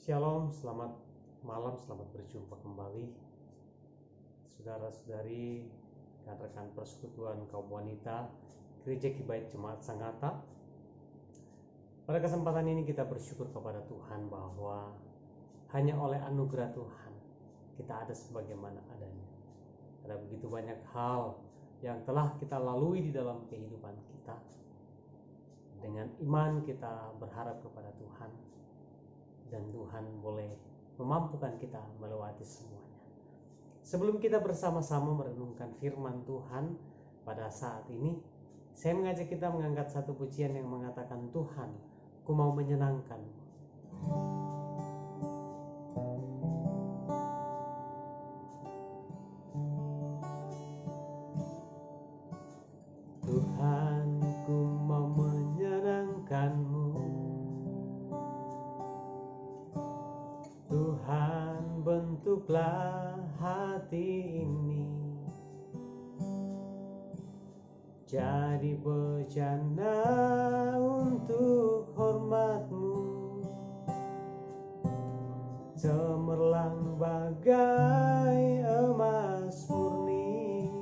Shalom, selamat malam, selamat berjumpa kembali saudara-saudari dan rekan persekutuan kaum wanita Gereja Kibait Jemaat Sangatta. Pada kesempatan ini kita bersyukur kepada Tuhan bahwa hanya oleh anugerah Tuhan kita ada sebagaimana adanya. Ada begitu banyak hal yang telah kita lalui di dalam kehidupan kita. Dengan iman kita berharap kepada Tuhan, dan Tuhan boleh memampukan kita melewati semuanya. Sebelum kita bersama-sama merenungkan firman Tuhan pada saat ini, saya mengajak kita mengangkat satu pujian yang mengatakan, Tuhan, ku mau menyenangkan-Mu. Tuhan, ku mau menyenangkan-Mu. Tuhan, bentuklah hati ini jadi bejana untuk hormat-Mu, cemerlang bagai emas murni.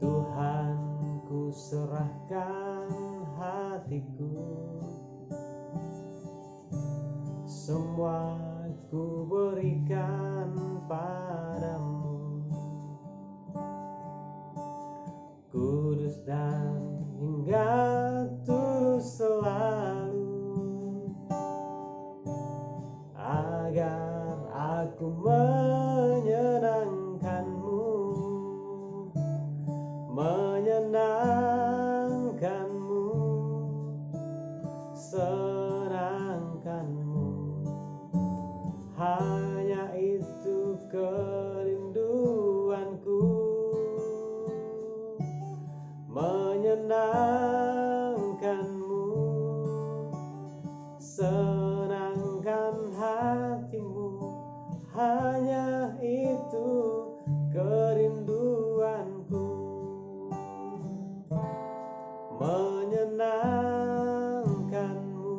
Tuhan, ku serahkan hatiku, semua ku berikan padamu. Kudus dan hingga tulus selalu, agar aku menyenangkan-Mu, menyenangkan-Mu, senangkan-Mu. Hanya itu kerinduanku, menyenangkan-Mu, senangkan hati-Mu. Hanya itu kerinduanku, menyenangkan-Mu,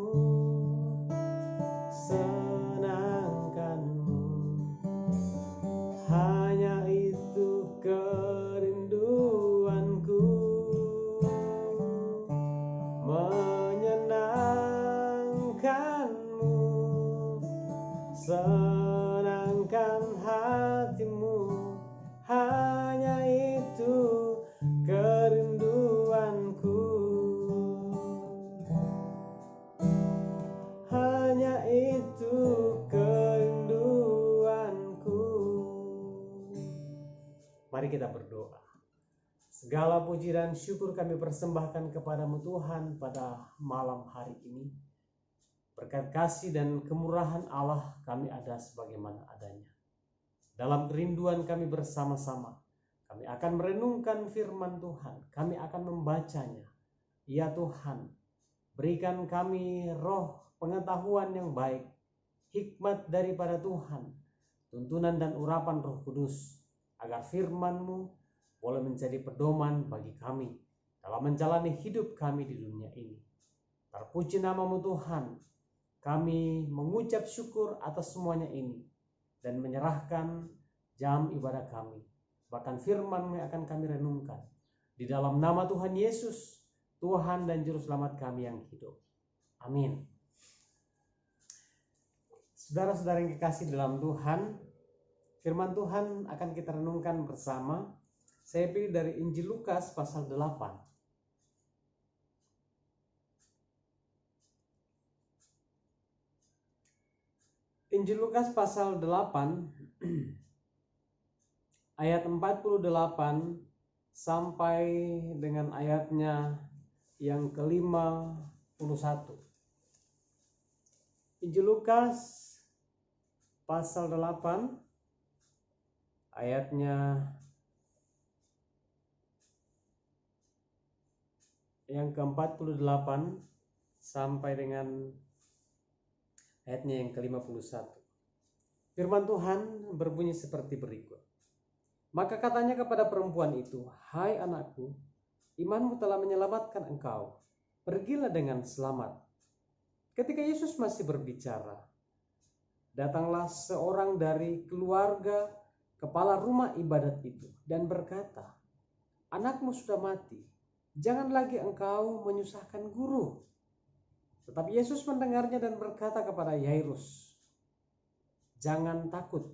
senangkan-Mu. Hanya itu kerinduanku, menyenangkan-Mu, senangkan hati-Mu. Hanya itu kerinduanku, hanya itu kerinduanku. Mari kita berdoa. Segala puji dan syukur kami persembahkan kepadamu Tuhan pada malam hari ini. Berkat kasih dan kemurahan Allah kami ada sebagaimana adanya. Dalam kerinduan kami bersama-sama, kami akan merenungkan firman Tuhan. Kami akan membacanya. Ya Tuhan, berikan kami roh pengetahuan yang baik, hikmat daripada Tuhan, tuntunan dan urapan Roh Kudus, agar firman-Mu boleh menjadi pedoman bagi kami dalam menjalani hidup kami di dunia ini. Terpuji nama-Mu Tuhan. Kami mengucap syukur atas semuanya ini dan menyerahkan jam ibadah kami, bahkan firman-Mu yang akan kami renungkan, di dalam nama Tuhan Yesus, Tuhan dan Juru Selamat kami yang hidup. Amin. Saudara-saudara yang kekasih dalam Tuhan, firman Tuhan akan kita renungkan bersama. Saya pilih dari Injil Lukas pasal 8. Injil Lukas pasal 8 ayat 48 sampai dengan ayatnya yang ke-51. Injil Lukas pasal 8 ayatnya yang ke-48 sampai dengan ayatnya yang ke-51. Firman Tuhan berbunyi seperti berikut. Maka katanya kepada perempuan itu, "Hai anakku, imanmu telah menyelamatkan engkau. Pergilah dengan selamat." Ketika Yesus masih berbicara, datanglah seorang dari keluarga kepala rumah ibadat itu dan berkata, "Anakmu sudah mati, jangan lagi engkau menyusahkan guru." Tetapi Yesus mendengarnya dan berkata kepada Yairus, "Jangan takut,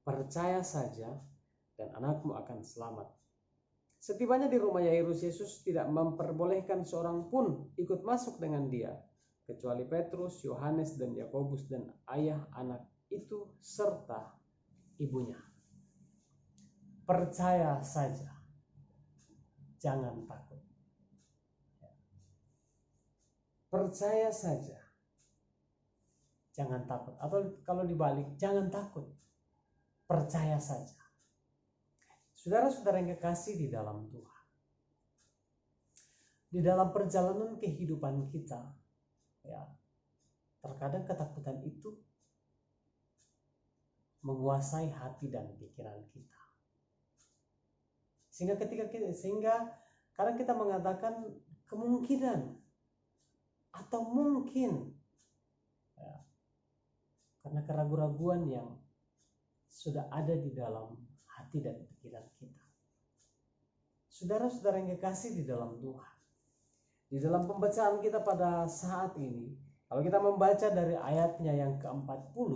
percaya saja dan anakmu akan selamat." Setibanya di rumah Yairus, Yesus tidak memperbolehkan seorang pun ikut masuk dengan dia, kecuali Petrus, Yohanes, dan Yakobus, dan ayah anak itu serta ibunya. Percaya saja, jangan takut. Percaya saja, jangan takut. Atau kalau dibalik, jangan takut, percaya saja. Saudara-saudara yang kekasih di dalam Tuhan, di dalam perjalanan kehidupan kita, ya, terkadang ketakutan itu menguasai hati dan pikiran kita. Sehingga kadang kita mengatakan kemungkinan atau mungkin, ya, karena keraguan-raguan yang sudah ada di dalam hati dan pikiran kita. Saudara-saudara yang kekasih di dalam Tuhan, di dalam pembacaan kita pada saat ini, kalau kita membaca dari ayatnya yang ke-40,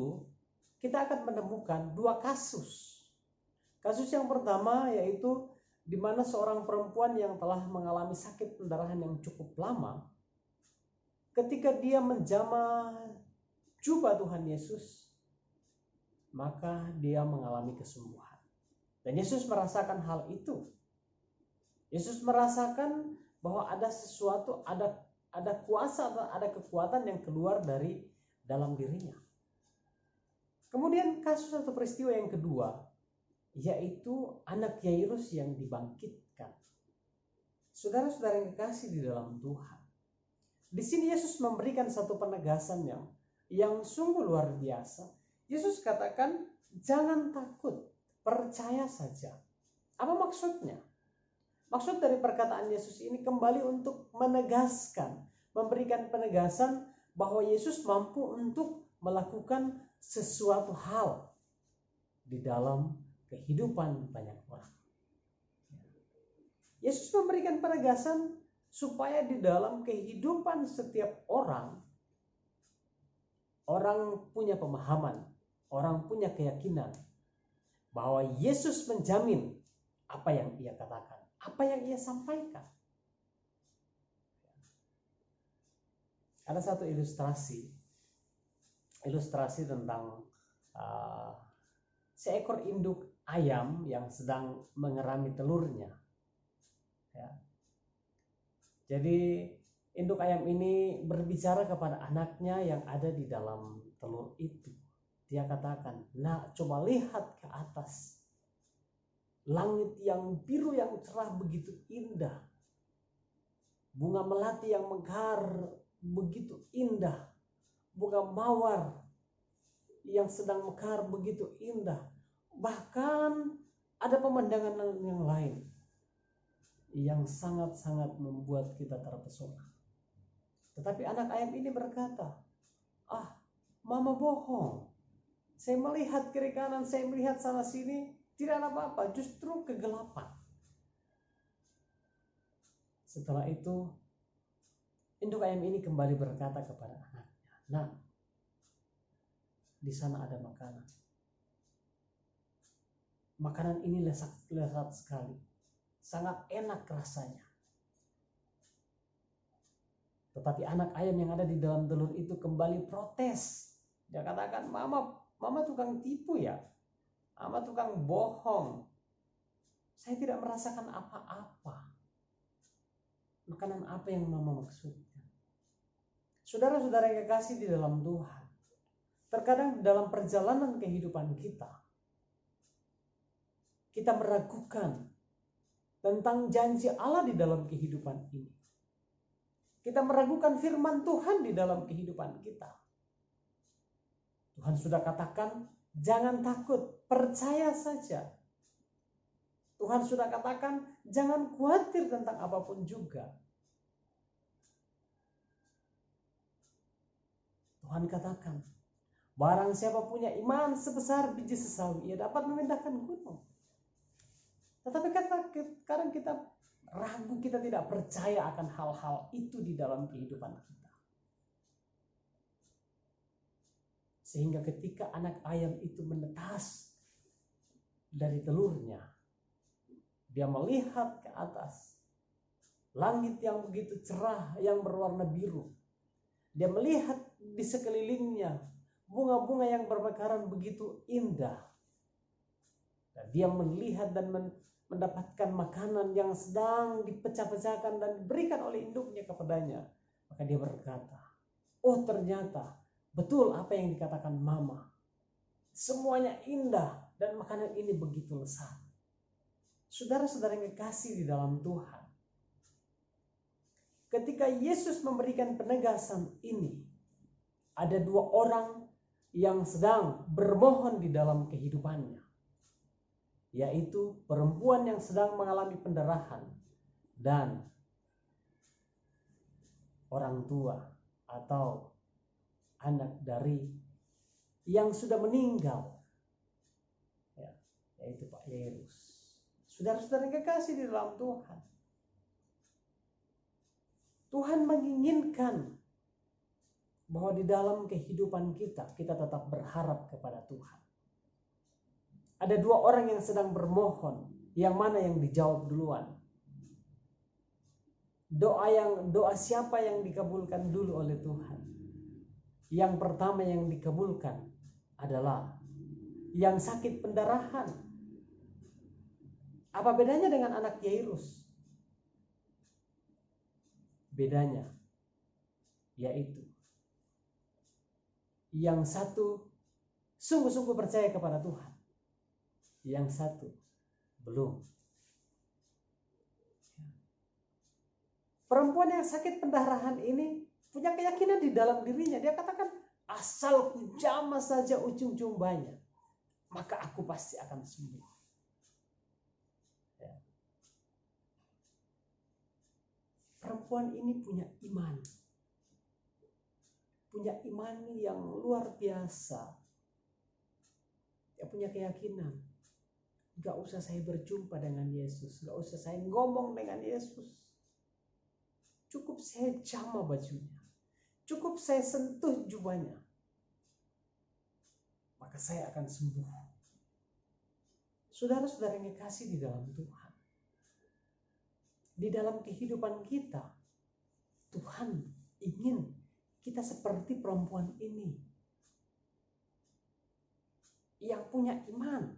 kita akan menemukan dua kasus. Kasus yang pertama yaitu di mana seorang perempuan yang telah mengalami sakit pendarahan yang cukup lama, ketika dia menjamah jubah Tuhan Yesus, maka dia mengalami kesembuhan. Dan Yesus merasakan hal itu. Yesus merasakan bahwa ada sesuatu, ada kuasa atau ada kekuatan yang keluar dari dalam dirinya. Kemudian kasus atau peristiwa yang kedua, yaitu anak Yairus yang dibangkitkan. Saudara-saudara yang kekasih di dalam Tuhan, di sini Yesus memberikan satu penegasan yang sungguh luar biasa. Yesus katakan, jangan takut, percaya saja. Apa maksudnya? Maksud dari perkataan Yesus ini kembali untuk menegaskan, memberikan penegasan bahwa Yesus mampu untuk melakukan sesuatu hal di dalam kehidupan banyak orang. Yesus memberikan penegasan supaya di dalam kehidupan setiap orang punya pemahaman, orang punya keyakinan bahwa Yesus menjamin apa yang ia katakan, apa yang ia sampaikan. Ada satu ilustrasi tentang seekor induk ayam yang sedang mengerami telurnya. Ya. Jadi induk ayam ini berbicara kepada anaknya yang ada di dalam telur itu. Dia katakan, "Nak, coba lihat ke atas. Langit yang biru yang cerah begitu indah. Bunga melati yang mekar begitu indah. Bunga mawar yang sedang mekar begitu indah. Bahkan ada pemandangan yang lain yang sangat-sangat membuat kita terpesona." Tetapi anak ayam ini berkata, "Mama bohong. Saya melihat kiri kanan, saya melihat sana sini, tidak ada apa-apa, justru kegelapan." Setelah itu, induk ayam ini kembali berkata kepada anaknya, "Nak, di sana ada makanan. Makanan ini lezat sekali, sangat enak rasanya." Tetapi anak ayam yang ada di dalam telur itu kembali protes. Dia katakan, Mama tukang tipu ya. Mama tukang bohong. Saya tidak merasakan apa-apa. Makanan apa yang Mama maksudkan? Saudara-saudara yang kekasih di dalam Tuhan, terkadang dalam perjalanan kehidupan kita meragukan tentang janji Allah di dalam kehidupan ini. Kita meragukan firman Tuhan di dalam kehidupan kita. Tuhan sudah katakan, jangan takut, percaya saja. Tuhan sudah katakan, jangan khawatir tentang apapun juga. Tuhan katakan, barang siapa punya iman sebesar biji sesawi, ia dapat memindahkan gunung. Tetapi kadang kita ragu, kita tidak percaya akan hal-hal itu di dalam kehidupan kita. Sehingga ketika anak ayam itu menetas dari telurnya, dia melihat ke atas langit yang begitu cerah, yang berwarna biru. Dia melihat di sekelilingnya bunga-bunga yang bermekaran begitu indah. Dan dia melihat dan mendapatkan makanan yang sedang dipecah-pecahkan dan diberikan oleh induknya kepadanya. Maka dia berkata, oh ternyata betul apa yang dikatakan mama. Semuanya indah dan makanan ini begitu lezat. Saudara-saudara yang kekasih di dalam Tuhan, ketika Yesus memberikan penegasan ini, ada dua orang yang sedang bermohon di dalam kehidupannya, yaitu perempuan yang sedang mengalami pendarahan dan orang tua atau anak dari yang sudah meninggal, yaitu Pak Yairus. Saudara-saudara yang kekasih di dalam Tuhan, Tuhan menginginkan bahwa di dalam kehidupan kita tetap berharap kepada Tuhan. Ada dua orang yang sedang bermohon, yang mana yang dijawab duluan? Doa siapa yang dikabulkan dulu oleh Tuhan? Yang pertama yang dikabulkan adalah yang sakit pendarahan. Apa bedanya dengan anak Yairus? Bedanya yaitu yang satu sungguh-sungguh percaya kepada Tuhan, yang satu belum. Perempuan yang sakit pendarahan ini punya keyakinan di dalam dirinya. Dia katakan, asal ku jamah saja ujung jumbanya, maka aku pasti akan sembuh. Perempuan ini punya iman. Punya iman yang luar biasa. Dia punya keyakinan. Gak usah saya berjumpa dengan Yesus. Gak usah saya ngomong dengan Yesus. Cukup saya jamah bajunya. Cukup saya sentuh jubahnya. Maka saya akan sembuh. Saudara-saudara yang dikasih di dalam Tuhan. Di dalam kehidupan kita, Tuhan ingin kita seperti perempuan ini. Yang punya iman.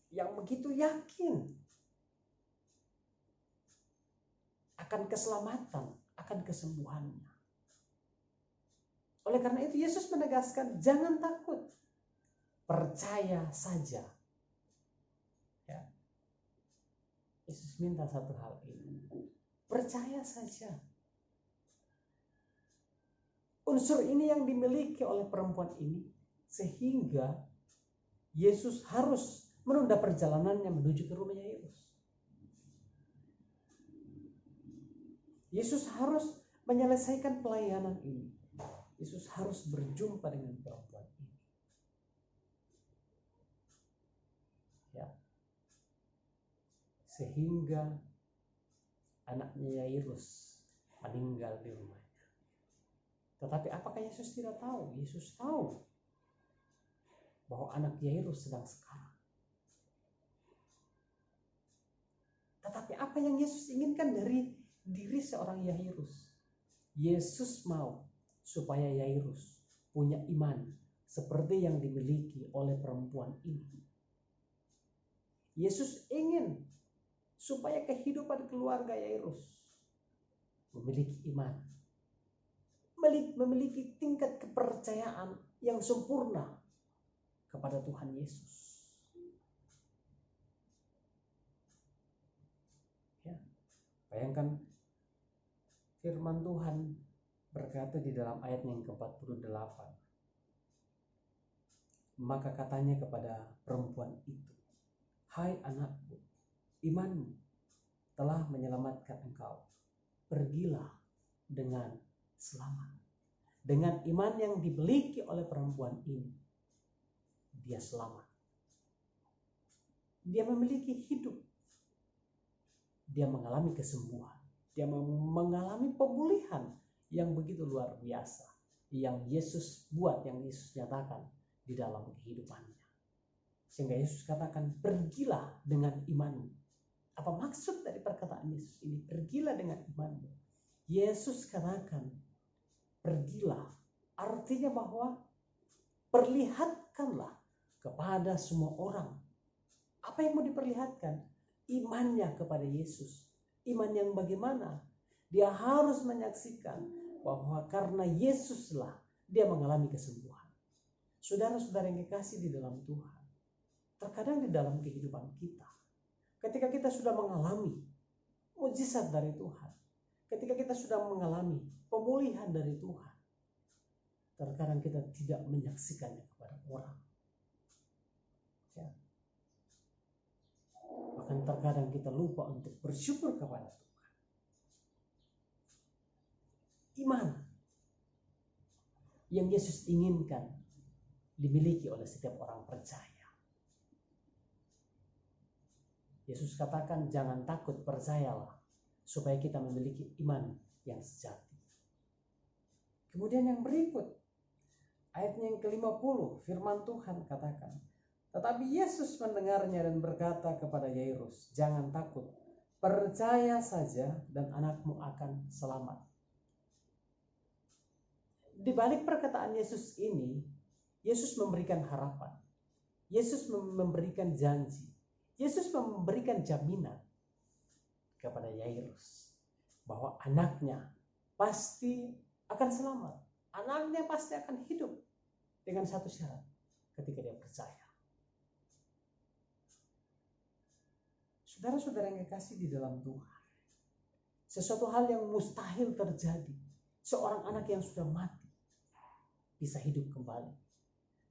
Yang begitu yakin akan keselamatan, akan kesembuhannya. Oleh karena itu Yesus menegaskan, jangan takut. Percaya saja. Ya. Yesus minta satu hal ini. Percaya saja. Unsur ini yang dimiliki oleh perempuan ini, sehingga Yesus harus menunda perjalanannya menuju ke rumah Yairus. Yesus harus menyelesaikan pelayanan ini. Yesus harus berjumpa dengan perempuan ini. Ya. Sehingga anaknya Yairus meninggal di rumahnya. Tetapi apakah Yesus tidak tahu? Yesus tahu bahwa anak Yairus sedang sekarat. Tetapi apa yang Yesus inginkan dari diri seorang Yairus? Yesus mau supaya Yairus punya iman seperti yang dimiliki oleh perempuan ini. Yesus ingin supaya kehidupan keluarga Yairus memiliki iman, memiliki tingkat kepercayaan yang sempurna kepada Tuhan Yesus. Ya, bayangkan firman Tuhan berkata di dalam ayat yang ke-48. Maka katanya kepada perempuan itu, hai anakku, imanmu telah menyelamatkan engkau. Pergilah dengan selamat. dengan iman yang dimiliki oleh perempuan ini, dia selamat. Dia memiliki hidup. Dia mengalami kesembuhan. Dia mengalami pemulihan yang begitu luar biasa. Yang Yesus buat, yang Yesus nyatakan di dalam kehidupannya. Sehingga Yesus katakan, pergilah dengan imanmu. Apa maksud dari perkataan Yesus ini? Pergilah dengan imanmu. Yesus katakan, pergilah. Artinya bahwa perlihatkanlah kepada semua orang. Apa yang mau diperlihatkan? Imannya kepada Yesus. Iman yang bagaimana? Dia harus menyaksikan bahwa karena Yesuslah dia mengalami kesembuhan. Saudara-saudara yang dikasih di dalam Tuhan, terkadang di dalam kehidupan kita, ketika kita sudah mengalami mujizat dari Tuhan, ketika kita sudah mengalami pemulihan dari Tuhan, terkadang kita tidak menyaksikannya kepada orang. Ya. Bahkan terkadang kita lupa untuk bersyukur kepada Tuhan. Iman yang Yesus inginkan dimiliki oleh setiap orang percaya. Yesus katakan, jangan takut, percayalah, supaya kita memiliki iman yang sejati. Kemudian yang berikut, ayatnya yang ke-50, firman Tuhan katakan, tetapi Yesus mendengarnya dan berkata kepada Yairus, jangan takut, percaya saja dan anakmu akan selamat. Di balik perkataan Yesus ini, Yesus memberikan harapan. Yesus memberikan janji. Yesus memberikan jaminan kepada Yairus bahwa anaknya pasti akan selamat. Anaknya pasti akan hidup dengan satu syarat, ketika dia percaya. Saudara-saudara yang dikasih di dalam Tuhan, sesuatu hal yang mustahil terjadi. Seorang anak yang sudah mati bisa hidup kembali.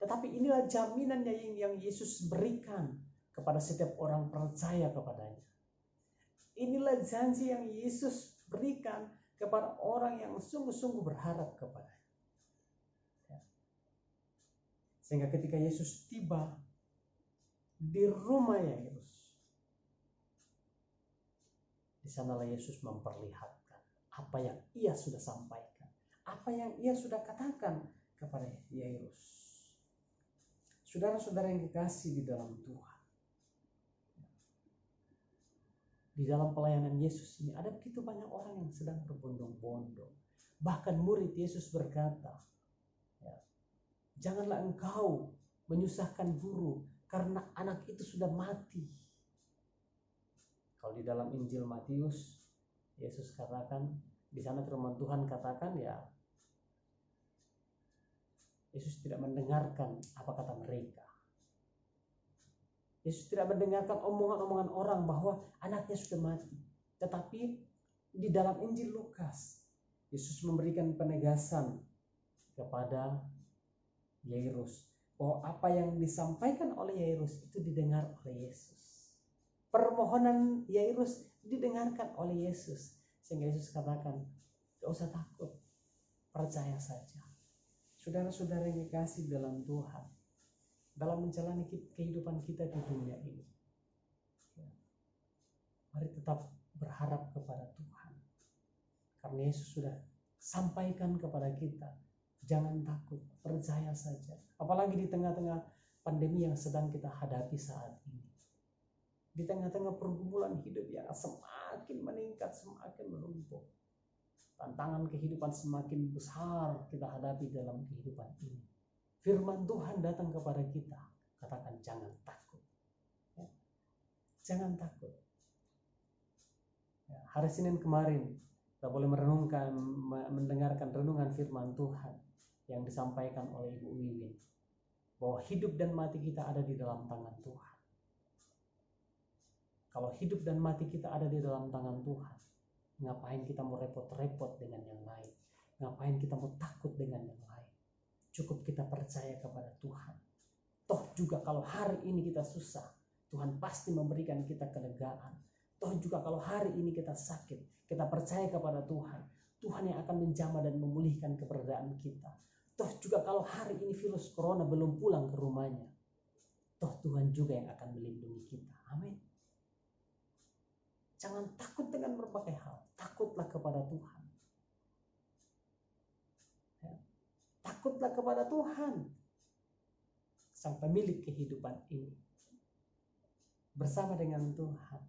Tetapi inilah jaminannya yang Yesus berikan kepada setiap orang percaya kepadanya. Inilah janji yang Yesus berikan kepada orang yang sungguh-sungguh berharap kepadanya. Sehingga ketika Yesus tiba di rumah Yairus, di sanalah Yesus memperlihatkan apa yang ia sudah sampaikan, apa yang ia sudah katakan kepada Yairus. Saudara-saudara yang dikasih di dalam Tuhan, di dalam pelayanan Yesus ini ada begitu banyak orang yang sedang berbondong-bondong. Bahkan murid Yesus berkata, janganlah engkau menyusahkan guru karena anak itu sudah mati. Kalau di dalam Injil Matius, Yesus katakan, di sana firman Tuhan katakan, Yesus tidak mendengarkan apa kata mereka. Yesus tidak mendengarkan omongan-omongan orang bahwa anaknya sudah mati. Tetapi di dalam Injil Lukas, Yesus memberikan penegasan kepada Yairus bahwa apa yang disampaikan oleh Yairus itu didengar oleh Yesus. Permohonan Yairus didengarkan oleh Yesus. Sehingga Yesus katakan, gak usah takut, percaya saja. Saudara-saudara yang dikasih dalam Tuhan, dalam menjalani kehidupan kita di dunia ini, mari tetap berharap kepada Tuhan. Karena Yesus sudah sampaikan kepada kita, jangan takut, percaya saja. Apalagi di tengah-tengah pandemi yang sedang kita hadapi saat ini. Di tengah-tengah pergumulan hidup yang semakin meningkat, semakin menumpuk. Tantangan kehidupan semakin besar kita hadapi dalam kehidupan ini. Firman Tuhan datang kepada kita, katakan jangan takut. Ya. Jangan takut. Ya, hari Senin kemarin kita boleh mendengarkan renungan firman Tuhan yang disampaikan oleh Ibu Wiwin, bahwa hidup dan mati kita ada di dalam tangan Tuhan. Kalau hidup dan mati kita ada di dalam tangan Tuhan, ngapain kita mau repot-repot dengan yang lain? Ngapain kita mau takut dengan yang lain? Cukup kita percaya kepada Tuhan. Toh juga kalau hari ini kita susah, Tuhan pasti memberikan kita kelegaan. Toh juga kalau hari ini kita sakit, kita percaya kepada Tuhan. Tuhan yang akan menjamah dan memulihkan keberadaan kita. Toh juga kalau hari ini virus corona belum pulang ke rumahnya, toh Tuhan juga yang akan melindungi kita. Amin. Jangan takut dengan berbagai hal. Takutlah kepada Tuhan. Ya. Takutlah kepada Tuhan, sang pemilik kehidupan ini. Bersama dengan Tuhan,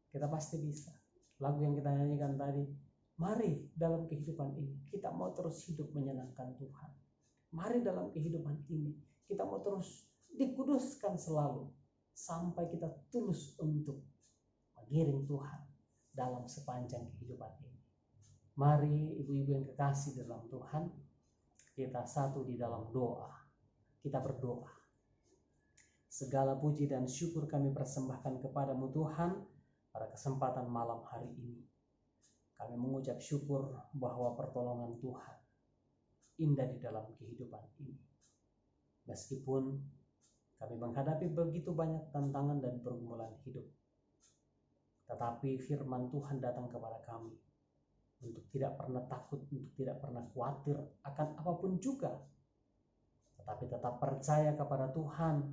kita pasti bisa. Lagu yang kita nyanyikan tadi, mari dalam kehidupan ini kita mau terus hidup menyenangkan Tuhan. Mari dalam kehidupan ini kita mau terus dikuduskan selalu, sampai kita tulus untuk mengiring Tuhan dalam sepanjang kehidupan ini. Mari ibu-ibu yang kekasih dalam Tuhan, kita satu di dalam doa. Kita berdoa. Segala puji dan syukur kami persembahkan kepadamu Tuhan pada kesempatan malam hari ini. Kami mengucap syukur bahwa pertolongan Tuhan indah di dalam kehidupan ini. Meskipun kami menghadapi begitu banyak tantangan dan pergumulan hidup, tetapi firman Tuhan datang kepada kami untuk tidak pernah takut, untuk tidak pernah khawatir akan apapun juga, tetapi tetap percaya kepada Tuhan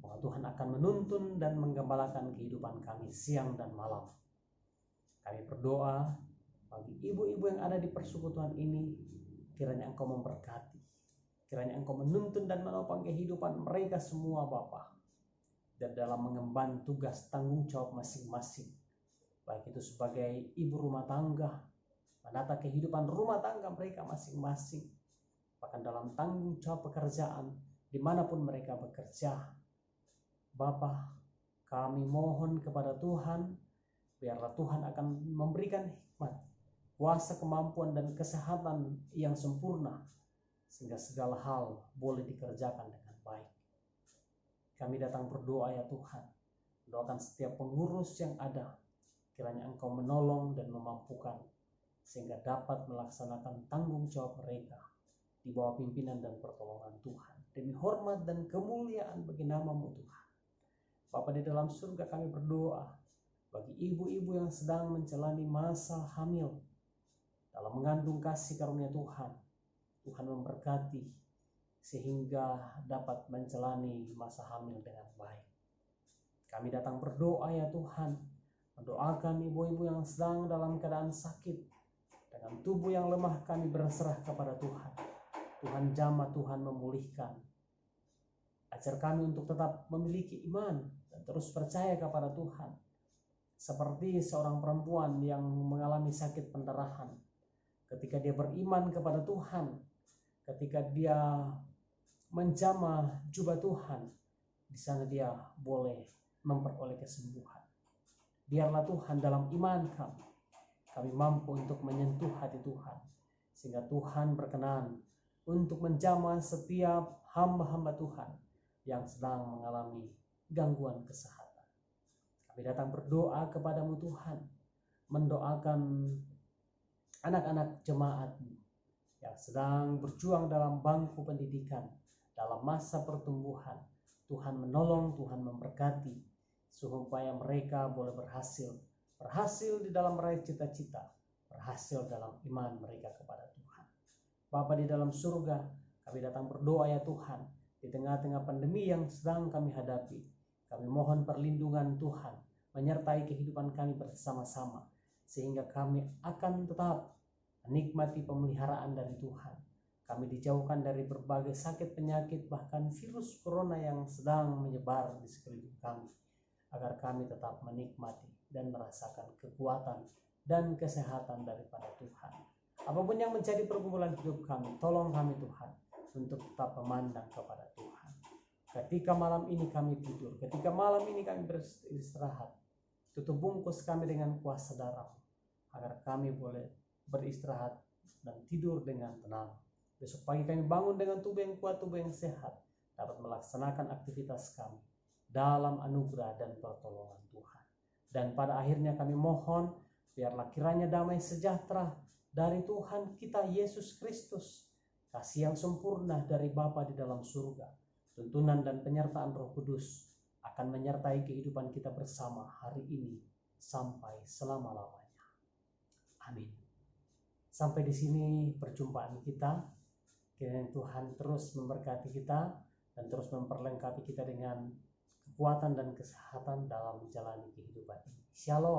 bahwa Tuhan akan menuntun dan menggembalakan kehidupan kami siang dan malam. Kami berdoa bagi ibu-ibu yang ada di persekutuan ini, kiranya Engkau memberkati, kiranya Engkau menuntun dan menopang kehidupan mereka semua Bapa, dan dalam mengemban tugas tanggung jawab masing-masing, baik itu sebagai ibu rumah tangga, menata kehidupan rumah tangga mereka masing-masing, bahkan dalam tanggung jawab pekerjaan dimanapun mereka bekerja. Bapa, kami mohon kepada Tuhan, biarlah Tuhan akan memberikan hikmat, kuasa, kemampuan, dan kesehatan yang sempurna, sehingga segala hal boleh dikerjakan dengan baik. Kami datang berdoa ya Tuhan, doakan setiap pengurus yang ada, kiranya Engkau menolong dan memampukan, sehingga dapat melaksanakan tanggung jawab mereka di bawah pimpinan dan pertolongan Tuhan, demi hormat dan kemuliaan bagi nama-Mu Tuhan. Bapa di dalam surga, kami berdoa bagi ibu-ibu yang sedang menjalani masa hamil, dalam mengandung kasih karunia Tuhan. Tuhan memberkati sehingga dapat menjalani masa hamil dengan baik. Kami datang berdoa ya Tuhan, mendoakan ibu-ibu yang sedang dalam keadaan sakit, dengan tubuh yang lemah kami berserah kepada Tuhan. Tuhan jamah, Tuhan memulihkan. Ajar kami untuk tetap memiliki iman dan terus percaya kepada Tuhan. Seperti seorang perempuan yang mengalami sakit pendarahan, ketika dia beriman kepada Tuhan, ketika dia menjamah jubah Tuhan, di sana dia boleh memperoleh kesembuhan. Biarlah Tuhan dalam iman kami mampu untuk menyentuh hati Tuhan, sehingga Tuhan berkenan untuk menjamah setiap hamba-hamba Tuhan yang sedang mengalami gangguan kesehatan. Kami datang berdoa kepadamu Tuhan, mendoakan anak-anak jemaat-Mu yang sedang berjuang dalam bangku pendidikan, dalam masa pertumbuhan. Tuhan menolong, Tuhan memberkati, supaya mereka boleh berhasil di dalam meraih cita-cita, berhasil dalam iman mereka kepada Tuhan. Bapa di dalam surga, kami datang berdoa ya Tuhan, di tengah-tengah pandemi yang sedang kami hadapi, kami mohon perlindungan Tuhan menyertai kehidupan kami bersama-sama, sehingga kami akan tetap menikmati pemeliharaan dari Tuhan. Kami dijauhkan dari berbagai sakit penyakit, bahkan virus corona yang sedang menyebar di sekeliling kami, agar kami tetap menikmati dan merasakan kekuatan dan kesehatan daripada Tuhan. Apapun yang menjadi pergumulan hidup kami, tolong kami Tuhan untuk tetap memandang kepada Tuhan. Ketika malam ini kami tidur, ketika malam ini kami beristirahat, tutup bungkus kami dengan kuasa darah, agar kami boleh beristirahat dan tidur dengan tenang. Besok pagi kami bangun dengan tubuh yang kuat, tubuh yang sehat, dapat melaksanakan aktivitas kami dalam anugerah dan pertolongan Tuhan. Dan pada akhirnya kami mohon, biarlah kiranya damai sejahtera dari Tuhan kita Yesus Kristus, kasih yang sempurna dari Bapa di dalam surga, tuntunan dan penyertaan Roh Kudus akan menyertai kehidupan kita bersama hari ini sampai selama-lamanya. Amin. Sampai di sini perjumpaan kita. Kiranya Tuhan terus memberkati kita dan terus memperlengkapi kita dengan kekuatan dan kesehatan dalam menjalani kehidupan ini. Shalom.